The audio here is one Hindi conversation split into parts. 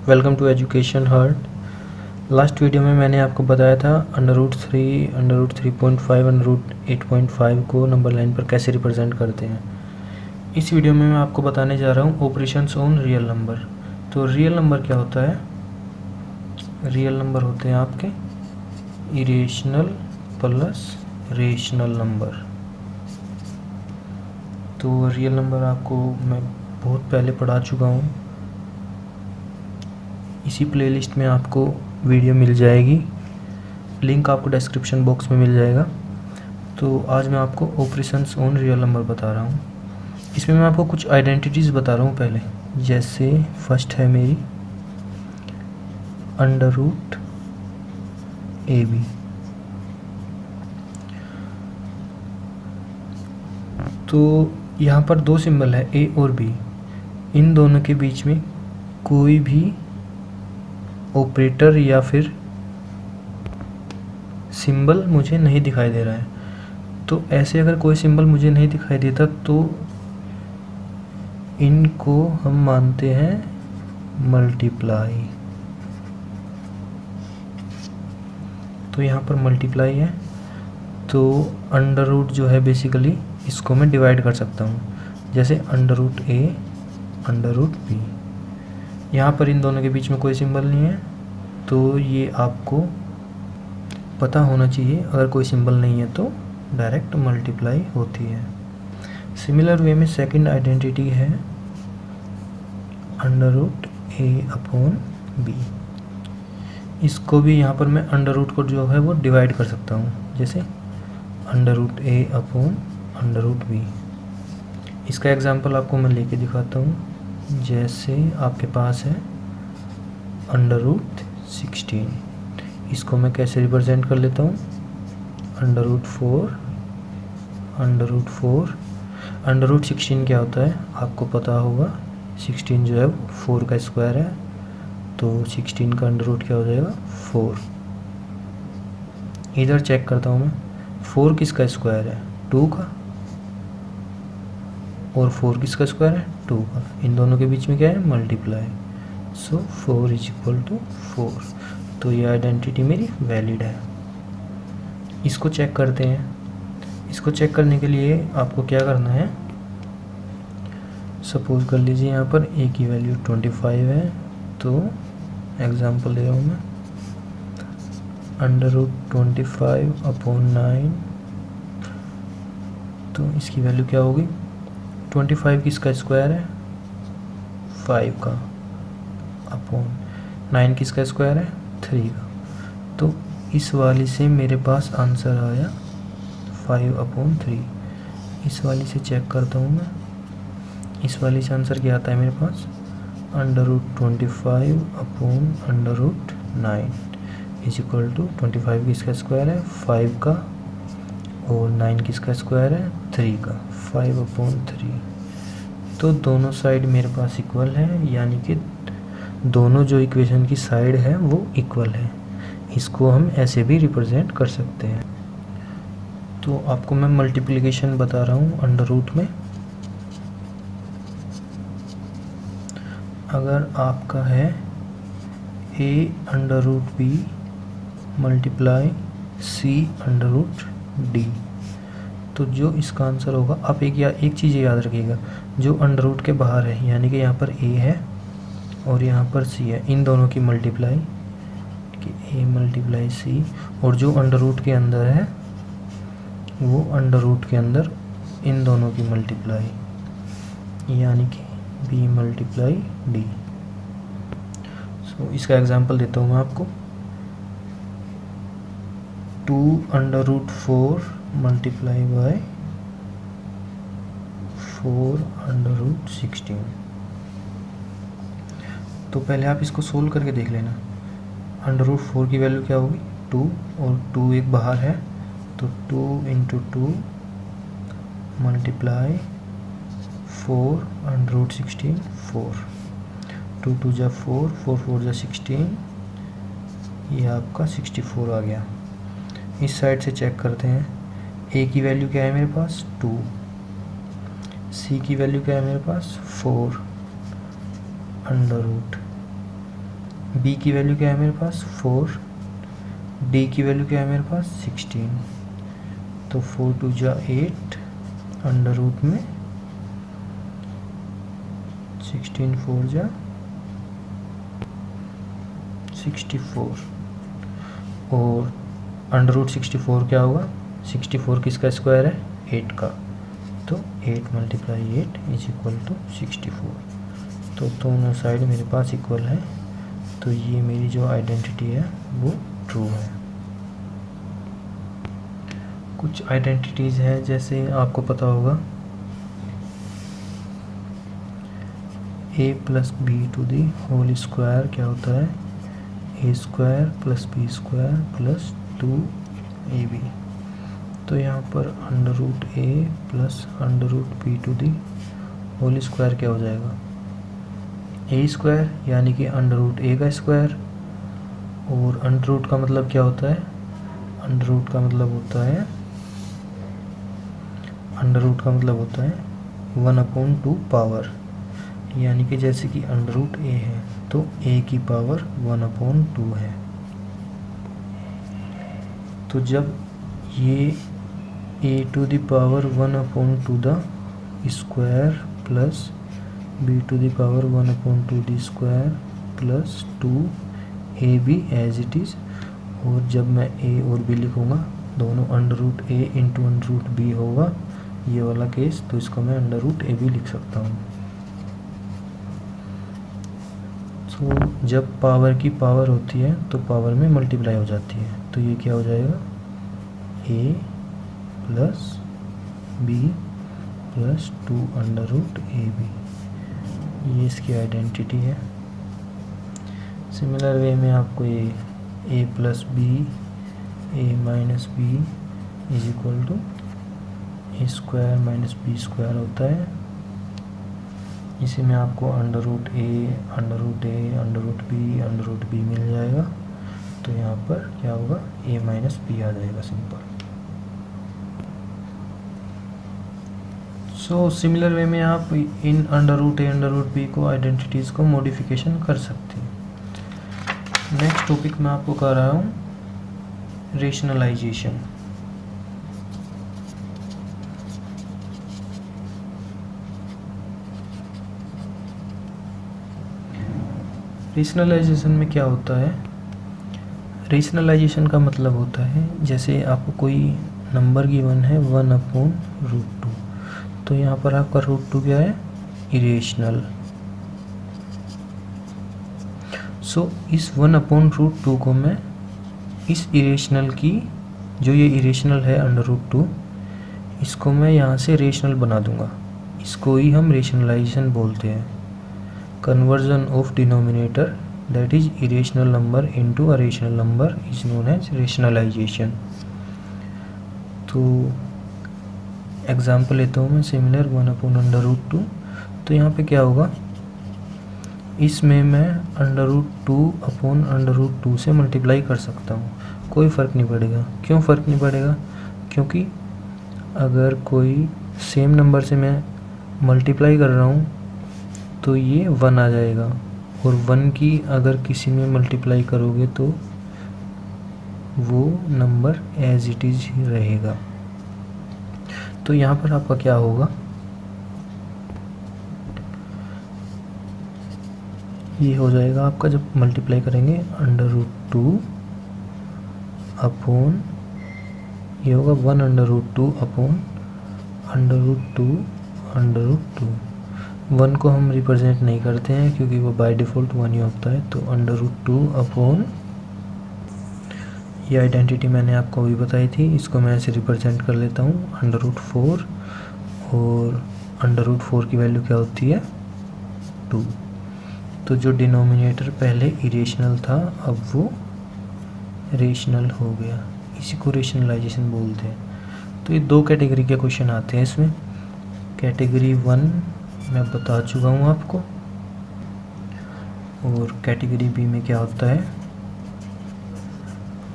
Welcome to education hurt. Last video में मैंने आपको बताया था √3, √3.5, √8.5 को नंबर लाइन पर कैसे रिप्रेजेंट करते हैं। इस वीडियो में मैं आपको बताने जा रहा हूँ ऑपरेशंस ऑन रियल नंबर। तो रियल नंबर क्या होता है? रियल नंबर होते हैं आपके इरेशनल प्लस रेशनल नंबर। तो रियल नंबर आपको मैं बहुत पहले पढ़ा चुका हूँ, इसी प्लेलिस्ट में आपको वीडियो मिल जाएगी, लिंक आपको डिस्क्रिप्शन बॉक्स में मिल जाएगा। तो आज मैं आपको ऑपरेशंस ऑन रियल नंबर बता रहा हूँ। इसमें मैं आपको कुछ आइडेंटिटीज़ बता रहा हूँ पहले। जैसे फर्स्ट है मेरी √AB। तो यहाँ पर दो सिंबल है A और B, इन दोनों के बीच में कोई भी ऑपरेटर या फिर सिंबल मुझे नहीं दिखाई दे रहा है। तो ऐसे अगर कोई सिंबल मुझे नहीं दिखाई देता तो इनको हम मानते हैं मल्टीप्लाई। तो यहाँ पर मल्टीप्लाई है, तो अंडर रूट जो है बेसिकली इसको मैं डिवाइड कर सकता हूँ। जैसे √A, √B। यहाँ पर इन दोनों के बीच में कोई सिंबल नहीं है, तो ये आपको पता होना चाहिए। अगर कोई सिंबल नहीं है तो डायरेक्ट मल्टीप्लाई होती है। सिमिलर वे में सेकंड आइडेंटिटी है √A/B। इसको भी यहाँ पर मैं अंडर रूट को जो है वो डिवाइड कर सकता हूँ। जैसे √A/√B। इसका एग्जांपल आपको मैं लेके दिखाता हूँ। जैसे आपके पास है √16, इसको मैं कैसे रिप्रेजेंट कर लेता हूँ? √4, √16 क्या होता है आपको पता होगा। 16 जो है 4 का स्क्वायर है, तो 16 का अंडर रूट क्या हो जाएगा? 4। इधर चेक करता हूँ मैं, 4 किसका स्क्वायर है? 2 का। और 4 किसका स्क्वायर है? 2 का। इन दोनों के बीच में क्या है? मल्टीप्लाई। सो 4 = 4। तो ये आइडेंटिटी मेरी वैलिड है। इसको चेक करते हैं। इसको चेक करने के लिए आपको क्या करना है? सपोज कर लीजिए यहाँ पर A की वैल्यू 25 है, तो एग्जांपल ले रहा हूँ मैं √25/9। तो इसकी वैल्यू क्या होगी? 25 किसका स्क्वायर है? 5 का, अपॉन 9 किसका स्क्वायर है? 3 का। तो इस वाली से मेरे पास आंसर आया 5/3। इस वाली से चेक करता हूँ मैं, इस वाली से आंसर क्या आता है मेरे पास? √25/√9 = 25 किसका स्क्वायर है? 5 का, और 9 किसका स्क्वायर है? 3 का, 5/3। तो दोनों साइड मेरे पास इक्वल है, यानी कि दोनों जो इक्वेशन की साइड है वो इक्वल है। इसको हम ऐसे भी रिप्रेजेंट कर सकते हैं। तो आपको मैं मल्टीप्लिकेशन बता रहा हूँ अंडर रूट में। अगर आपका है A/√B मल्टीप्लाई C/√D, तो जो इसका आंसर होगा, आप एक चीज़ याद रखिएगा, जो अंडर रूट के बाहर है, यानी कि यहाँ पर A है और यहाँ पर C है, इन दोनों की मल्टीप्लाई कि A × C, और जो अंडर रूट के अंदर है वो अंडर रूट के अंदर इन दोनों की मल्टीप्लाई, यानी कि B × D। सो इसका एग्जांपल देता हूँ मैं आपको। 2/4 मल्टीप्लाई बाय 4/16। तो पहले आप इसको सोल्व करके देख लेना। √4 की वैल्यू क्या होगी? 2, और 2 एक बाहर है, तो 2 × 2 मल्टीप्लाई 4/16, 4। 2 2 = 4, 4 4 = 16, ये आपका 64 आ गया। इस साइड से चेक करते हैं। A की वैल्यू क्या है मेरे पास? 2। C की वैल्यू क्या है मेरे पास? 4 अंडर रूट b की वैल्यू क्या है मेरे पास 4, d की वैल्यू क्या है मेरे पास 16, तो 4 2 जा 8 अंडर रूट में 16 4 जा 64, और अंडर रूट 64 क्या होगा, 64 किसका स्क्वायर है 8 का, तो 8 × 8 इज इक्वल टू 64, तो दोनों साइड मेरे पास इक्वल है, तो ये मेरी जो आइडेंटिटी है वो ट्रू है। कुछ आइडेंटिटीज़ है जैसे आपको पता होगा a plus B to the whole square क्या होता है a square plus B square plus 2ab, तो यहाँ पर under root a plus under root B to the whole square क्या हो जाएगा a स्क्वायर, यानी कि अंडर रूट a का स्क्वायर, और अंडर रूट का मतलब क्या होता है, अंडर रूट का मतलब होता है, अंडर रूट का मतलब होता है 1/2 पावर, यानी कि जैसे कि अंडर रूट a है तो a की पावर 1/2 है, तो जब ये a to the power 1/2 the square plus b to the power 1/2 the square plus 2ab as it is, और जब मैं a और b लिखूँगा दोनों under root a into under root b होगा ये वाला केस, तो इसको मैं अंडर रूट a भी लिख सकता हूँ। तो जब पावर की पावर होती है तो पावर में मल्टीप्लाई हो जाती है, तो ये क्या हो जाएगा a plus b plus 2 under root ab, ये इसकी आइडेंटिटी है। सिमिलर वे में आपको ये a plus b a minus b is equal to a square minus b square होता है, इसी में आपको under root a under root a under root b मिल जाएगा, तो यहाँ पर क्या होगा a माइनस बी आ जाएगा सिंपल। सो सिमिलर वे में आप इन under root a under root b को आइडेंटिटीज़ को मॉडिफिकेशन कर सकते हैं। नेक्स्ट टॉपिक मैं आपको कर रहा हूँ रेशनलाइजेशन। रेशनलाइजेशन में क्या होता है, रेशनलाइजेशन का मतलब होता है जैसे आपको कोई नंबर गिवन है 1/√2, तो यहाँ पर आपका √2 क्या है इरेशनल, सो इस 1/√2 को मैं इस इरेशनल की, जो ये इरेशनल है अंडर√2, इसको मैं यहाँ से रेशनल बना दूंगा, इसको ही हम रेशनलाइजेशन बोलते हैं। Conversion of denominator that is irrational number into a rational number is known as rationalisation. तो एग्जांपल लेता हूँ मैं सिमिलर 1/√2, तो यहाँ पे क्या होगा, इसमें मैं अंडर√2 से मल्टीप्लाई कर सकता हूँ, कोई फ़र्क नहीं पड़ेगा। क्यों फ़र्क नहीं पड़ेगा, क्योंकि अगर कोई सेम नंबर से मैं मल्टीप्लाई कर रहा हूँ तो ये 1 आ जाएगा, और 1 की अगर किसी में मल्टीप्लाई करोगे तो वो नंबर एज इट इज़ ही रहेगा। तो यहाँ पर आपका क्या होगा, ये हो जाएगा आपका जब मल्टीप्लाई करेंगे अंडर√2 अपॉन, ये होगा 1/√2 अपॉन अंडर√2। 1 को हम रिप्रेजेंट नहीं करते हैं क्योंकि वो बाय डिफ़ॉल्ट 1 ही होता है, तो अंडर√2 अपॉन, ये आइडेंटिटी मैंने आपको अभी बताई थी, इसको मैं ऐसे रिप्रेजेंट कर लेता हूँ अंडर√4, और अंडर√4 की वैल्यू क्या होती है 2। तो जो डिनोमिनेटर पहले इरेशनल था अब वो रेशनल हो गया, इसी को रेशनलाइजेशन बोलते हैं। तो ये 2 कैटेगरी के क्वेश्चन आते हैं इसमें। कैटेगरी 1 मैं बता चुका हूँ आपको, और कैटेगरी बी में क्या होता है,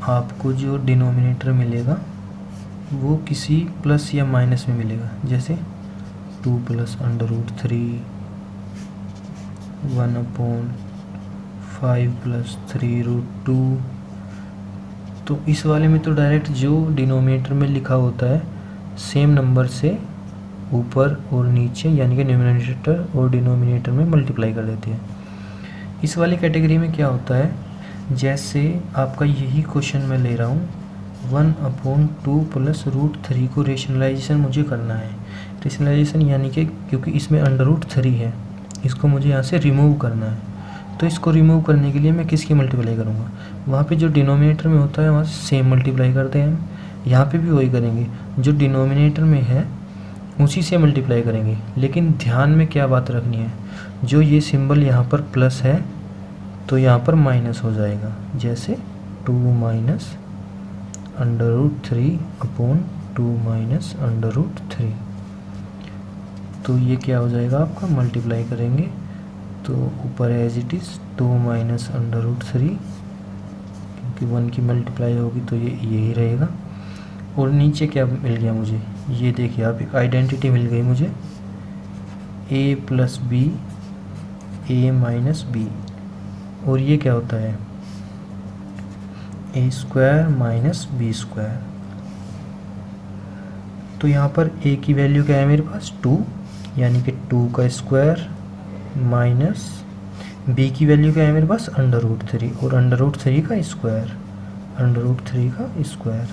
आपको जो डिनोमिनेटर मिलेगा वो किसी प्लस या माइनस में मिलेगा, जैसे 2 + अंडर√3 1/5 5 प्लस 3√2। तो इस वाले में तो डायरेक्ट जो डिनोमिनेटर में लिखा होता है सेम नंबर से ऊपर और नीचे यानी कि न्यूमरेटर और डिनोमिनेटर में मल्टीप्लाई कर देते हैं। इस वाली कैटेगरी में क्या होता है, जैसे आपका यही क्वेश्चन मैं ले रहा हूँ 1/2 प्लस √3 को रेशनलाइजेशन मुझे करना है। रेशनलाइजेशन यानी कि क्योंकि इसमें √3 है, इसको मुझे यहाँ से रिमूव करना है। तो इसको रिमूव करने के लिए मैं किसकी मल्टीप्लाई करूँगा, वहाँ पे जो डिनोमिनेटर में होता है वहाँ से सेम मल्टीप्लाई करते हैं हम, यहाँ पे भी वही करेंगे, जो डिनोमिनेटर में है उसी से मल्टीप्लाई करेंगे। लेकिन ध्यान में क्या बात रखनी है, जो ये सिंबल यहाँ पर प्लस है तो यहाँ पर माइनस हो जाएगा, जैसे 2 माइनस √3/2 माइनस √3। तो ये क्या हो जाएगा आपका, मल्टीप्लाई करेंगे तो ऊपर एज इट इज़ 2 माइनस √3, क्योंकि 1 की मल्टीप्लाई होगी तो ये यही रहेगा। और नीचे क्या मिल गया मुझे, ये देखिए आप, एक आइडेंटिटी मिल गई मुझे, a plus b a minus b. और ये क्या होता है, a² माइनस b²। तो यहाँ पर a की वैल्यू क्या है मेरे पास 2, यानी कि 2 का स्क्वायर माइनस b की वैल्यू क्या है मेरे पास √3 और √3 का स्क्वायर, √3 का स्क्वायर।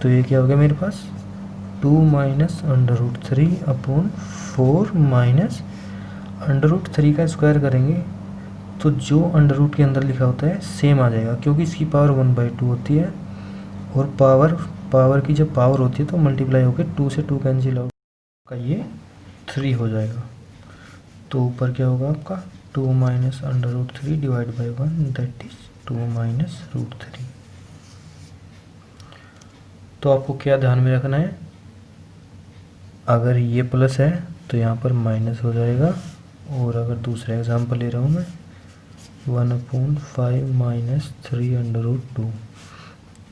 तो ये क्या हो गया मेरे पास 2 माइनस √3/4 माइनस √3 का स्क्वायर करेंगे तो जो √ के अंदर लिखा होता है सेम आ जाएगा, क्योंकि इसकी पावर 1/2 होती है और पावर की जब पावर होती है तो मल्टीप्लाई होकर 2 से 2 कैंसिल आउट का ये 3 हो जाएगा। तो ऊपर क्या होगा आपका 2 minus √3 divide by 1, that is 2 minus √3। तो आपको क्या ध्यान में रखना है, अगर ये प्लस है तो यहाँ पर माइनस हो जाएगा। और अगर दूसरा एग्जांपल ले रहा हूँ मैं 1/5 माइनस 3√2,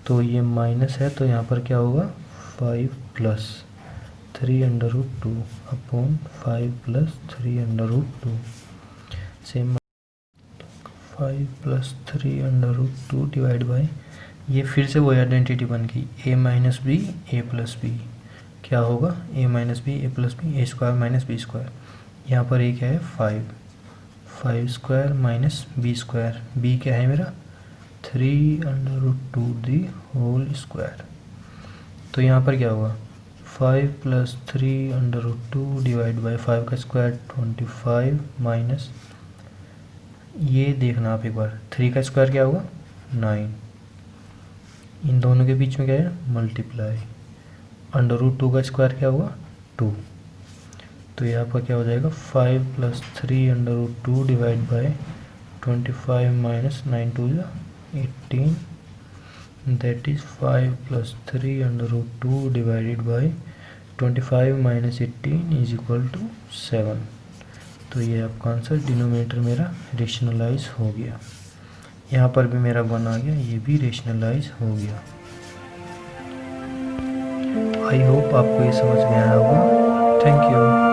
तो ये माइनस है तो यहाँ पर क्या होगा 5 plus 3√2/5 plus 3√2 same 5 plus 3√2 divide by, ये फिर से वही आइडेंटिटी बन गई a minus b a plus b. क्या होगा a minus b a plus b, a² minus b²। यहाँ पर एक है 5² माइनस b², b क्या है मेरा 3√2 दी होल स्क्वायर। तो यहाँ पर क्या होगा 5 प्लस 3√2 डिवाइड बाई 5 का स्क्वायर 25 माइनस, ये देखना आप एक बार 3 का स्क्वायर क्या होगा 9, इन दोनों के बीच में क्या है मल्टीप्लाई, √2 का स्क्वायर क्या होगा 2। तो ये आपका क्या हो जाएगा 5 plus 3√2 divide by 25 minus 9 2 18, that is 5 plus 3√2 divided by 25 minus 18 is equal to 7। तो ये आपका आंसर डिनोमिनेटर मेरा रेशनलाइज हो गया। यहाँ पर भी मेरा 1 आ गया, ये भी रेशनलाइज हो गया। आई होप आपको ये समझ में आया होगा। Thank you.